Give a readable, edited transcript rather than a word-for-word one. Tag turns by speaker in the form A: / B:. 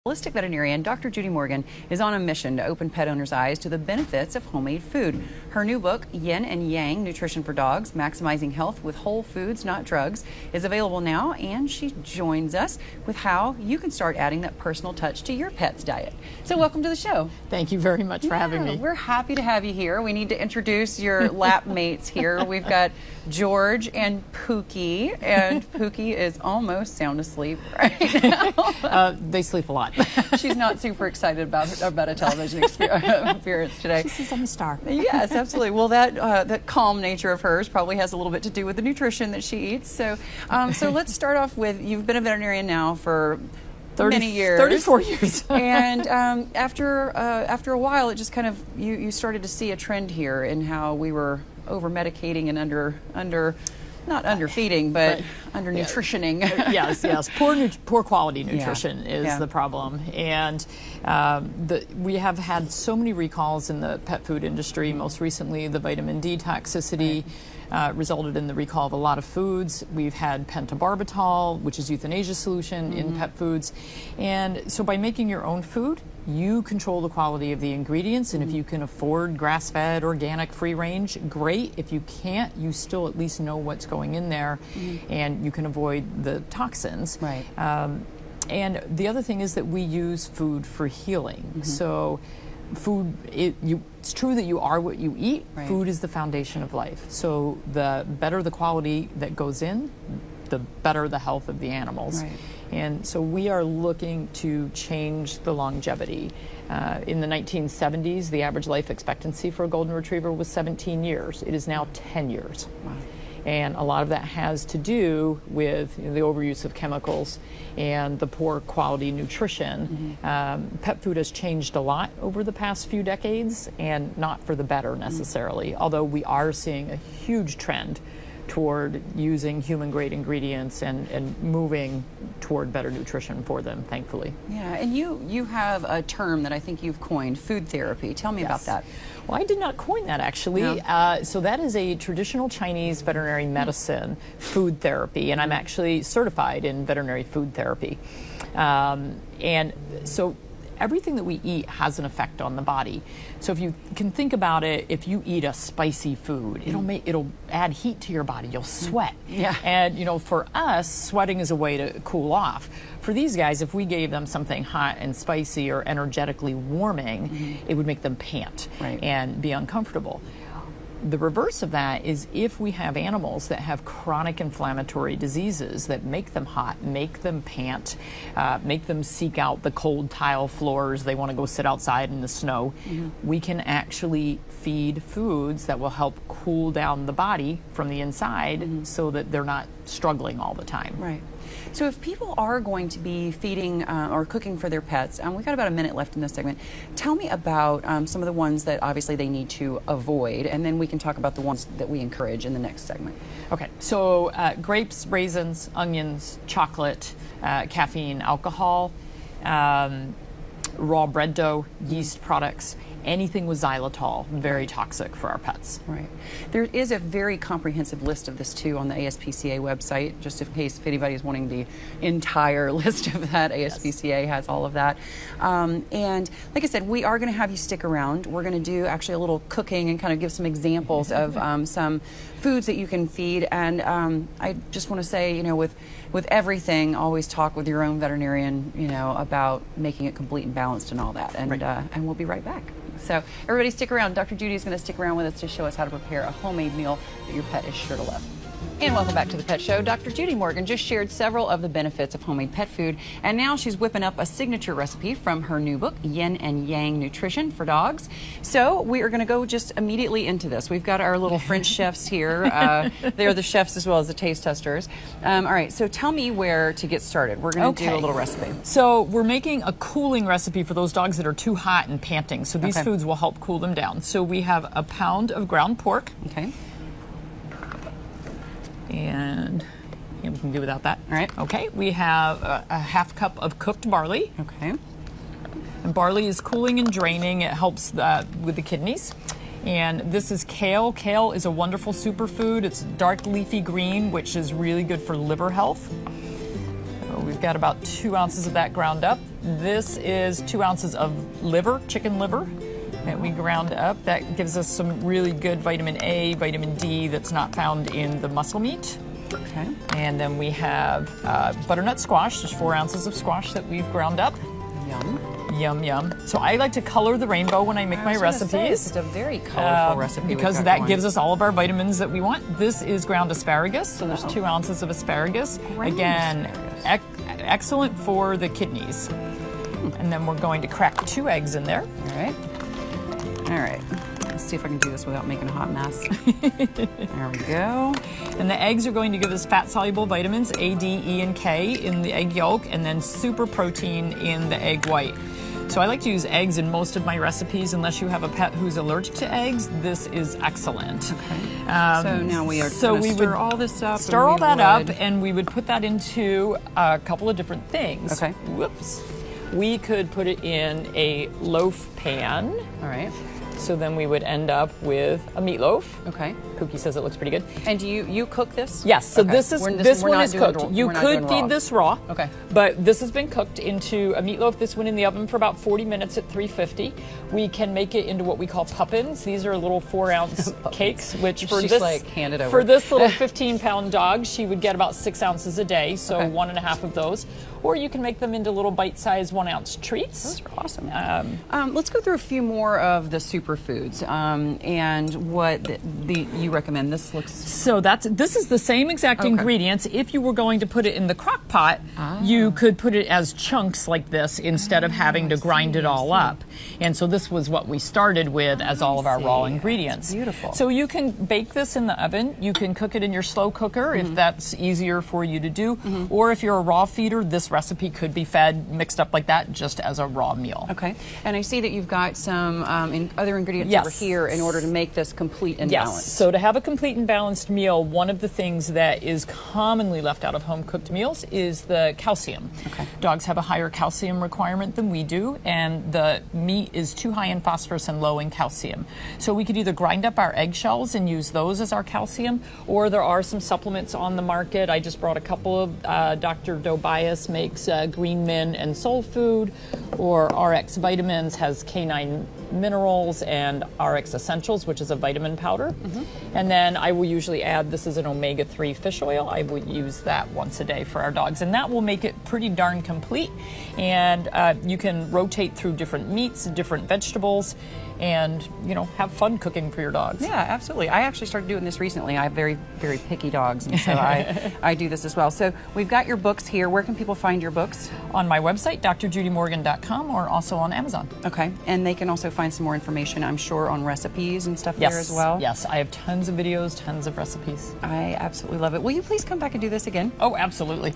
A: Holistic veterinarian Dr. Judy Morgan is on a mission to open pet owners' eyes to the benefits of homemade food. Her new book, Yin and Yang, Nutrition for Dogs, Maximizing Health with Whole Foods, Not Drugs, is available now, and she joins us with how you can start adding that personal touch to your pet's diet. So welcome to the show.
B: Thank you very much for having me.
A: We're happy to have you here. We need to introduce your lap mates here. We've got George and Pookie, and Pookie is almost sound asleep right now.
B: They sleep a lot.
A: She's not super excited about a television appearance today.
B: She says I'm a star.
A: Yes, absolutely. Well, that calm nature of hers probably has a little bit to do with the nutrition that she eats. So, so let's start off with, you've been a veterinarian now for many years.
B: 34 years.
A: And after a while, it just kind of, you started to see a trend here in how we were over-medicating and not underfeeding, but under-nutritioning.
B: Yes. Poor quality nutrition is the problem. And we have had so many recalls in the pet food industry. Most recently, the vitamin D toxicity resulted in the recall of a lot of foods. We've had pentobarbital, which is euthanasia solution in pet foods. And so by making your own food, you control the quality of the ingredients, and if you can afford grass-fed, organic, free-range, great. If you can't, you still at least know what's going in there, and you can avoid the toxins.
A: Right.
B: And the other thing is that we use food for healing. So food, it's true that you are what you eat.
A: Right.
B: Food is the foundation of life. So the better the quality that goes in, the better the health of the animals.
A: Right.
B: And so we are looking to change the longevity. In the 1970s, the average life expectancy for a golden retriever was 17 years. It is now 10 years.
A: Wow.
B: And a lot of that has to do with the overuse of chemicals and the poor quality nutrition. Pet food has changed a lot over the past few decades, and not for the better necessarily, although we are seeing a huge trend toward using human-grade ingredients and moving toward better nutrition for them, thankfully.
A: Yeah, and you have a term that I think you've coined, food therapy. Tell me about that.
B: Well, I did not coin that, actually.
A: No.
B: So that is a traditional Chinese veterinary medicine, food therapy, and I'm actually certified in veterinary food therapy. And so everything that we eat has an effect on the body. So if you can think about it, if you eat a spicy food, it'll add heat to your body. You'll sweat.
A: Yeah.
B: And for us, sweating is a way to cool off. For these guys, if we gave them something hot and spicy or energetically warming, it would make them pant and be uncomfortable. The reverse of that is if we have animals that have chronic inflammatory diseases that make them hot, make them pant, make them seek out the cold tile floors, they want to go sit outside in the snow, we can actually feed foods that will help cool down the body from the inside so that they're not struggling all the time.
A: Right. So if people are going to be feeding or cooking for their pets, we've got about a minute left in this segment. Tell me about some of the ones that obviously they need to avoid, and then we can talk about the ones that we encourage in the next segment.
B: Okay, so grapes, raisins, onions, chocolate, caffeine, alcohol, raw bread dough, yeast products, anything with xylitol, very toxic for our pets.
A: Right. There is a very comprehensive list of this too on the ASPCA website, just in case if anybody is wanting the entire list of that. ASPCA has all of that. And like I said, we are going to have you stick around. We're going to do actually a little cooking and kind of give some examples of some foods that you can feed. And I just want to say, with everything, always talk with your own veterinarian, about making it complete and balanced and all that. And and we'll be right back. So everybody stick around. Dr. Judy is going to stick around with us to show us how to prepare a homemade meal that your pet is sure to love. And welcome back to the Pet Show. Dr. Judy Morgan just shared several of the benefits of homemade pet food, and now she's whipping up a signature recipe from her new book, Yin and Yang, Nutrition for Dogs. So we are going to go just immediately into this. We've got our little French chefs here. They're the chefs as well as the taste testers. All right, so tell me where to get started. We're going to do a little recipe.
B: So we're making a cooling recipe for those dogs that are too hot and panting. So these foods will help cool them down. So we have a pound of ground pork.
A: Okay.
B: And we can do without that.
A: All right.
B: Okay, we have a half cup of cooked barley.
A: Okay.
B: And barley is cooling and draining. It helps with the kidneys. And this is kale. Kale is a wonderful superfood. It's dark leafy green, which is really good for liver health. So we've got about 2 ounces of that ground up. This is 2 ounces of liver, chicken liver, that we ground up. That gives us some really good vitamin A, vitamin D that's not found in the muscle meat.
A: Okay.
B: And then we have butternut squash. There's 4 ounces of squash that we've ground up.
A: Yum.
B: Yum, yum. So I like to color the rainbow when I make my recipes.
A: This is a very colorful recipe.
B: Because that gives us all of our vitamins that we want. This is ground asparagus, so there's 2 ounces of asparagus. Again, excellent for the kidneys. And then we're going to crack 2 eggs in there.
A: All right. All right. Let's see if I can do this without making a hot mess. There we go.
B: And the eggs are going to give us fat-soluble vitamins A, D, E, and K in the egg yolk, and then super protein in the egg white. So I like to use eggs in most of my recipes. Unless you have a pet who's allergic to eggs, this is excellent.
A: Okay. So now we are going to stir all this up.
B: Stir all that up, and we would put that into a couple of different things.
A: Okay.
B: Whoops. We could put it in a loaf pan.
A: All right.
B: So then we would end up with a meatloaf.
A: Okay.
B: Pookie says it looks pretty good.
A: And do you cook this?
B: Yes. So
A: okay.
B: this one is cooked. You could feed this raw.
A: Okay.
B: But this has been cooked into a meatloaf. This went in the oven for about 40 minutes at 350. We can make it into what we call puffins. These are little 4-ounce cakes, which for this little 15-pound dog, she would get about 6 ounces a day. So 1.5 of those. Or you can make them into little bite-sized 1-ounce treats.
A: Those are awesome. Let's go through a few more of the superfoods and what you recommend. This looks...
B: So this is the same exact ingredients. If you were going to put it in the crock pot, you could put it as chunks like this instead of having to grind it all up. And so this was what we started with as all of our raw ingredients.
A: That's beautiful.
B: So you can bake this in the oven. You can cook it in your slow cooker if that's easier for you to do. Or if you're a raw feeder, this recipe could be fed mixed up like that just as a raw meal.
A: Okay. And I see that you've got some other ingredients over here in order to make this complete and balanced.
B: So to have a complete and balanced meal, one of the things that is commonly left out of home cooked meals is the calcium.
A: Okay.
B: Dogs have a higher calcium requirement than we do, and the meat is too high in phosphorus and low in calcium. So we could either grind up our eggshells and use those as our calcium, or there are some supplements on the market. I just brought a couple of. Dr. Dobias makes Green Min and Soul Food, or RX Vitamins has K9 Minerals and RX Essentials, which is a vitamin powder. And then I will usually add, this is an omega-3 fish oil. I would use that once a day for our dogs, and that will make it pretty darn complete. And you can rotate through different meats, different vegetables, and have fun cooking for your dogs.
A: Yeah, absolutely. I actually started doing this recently. I have very, very picky dogs, and so I do this as well. So we've got your books here. Where can people find your books?
B: On my website, drjudymorgan.com, or also on Amazon.
A: Okay, and they can also find some more information, I'm sure, on recipes and stuff there as well.
B: Yes, I have tons of videos, tons of recipes.
A: I absolutely love it. Will you please come back and do this again?
B: Oh, absolutely.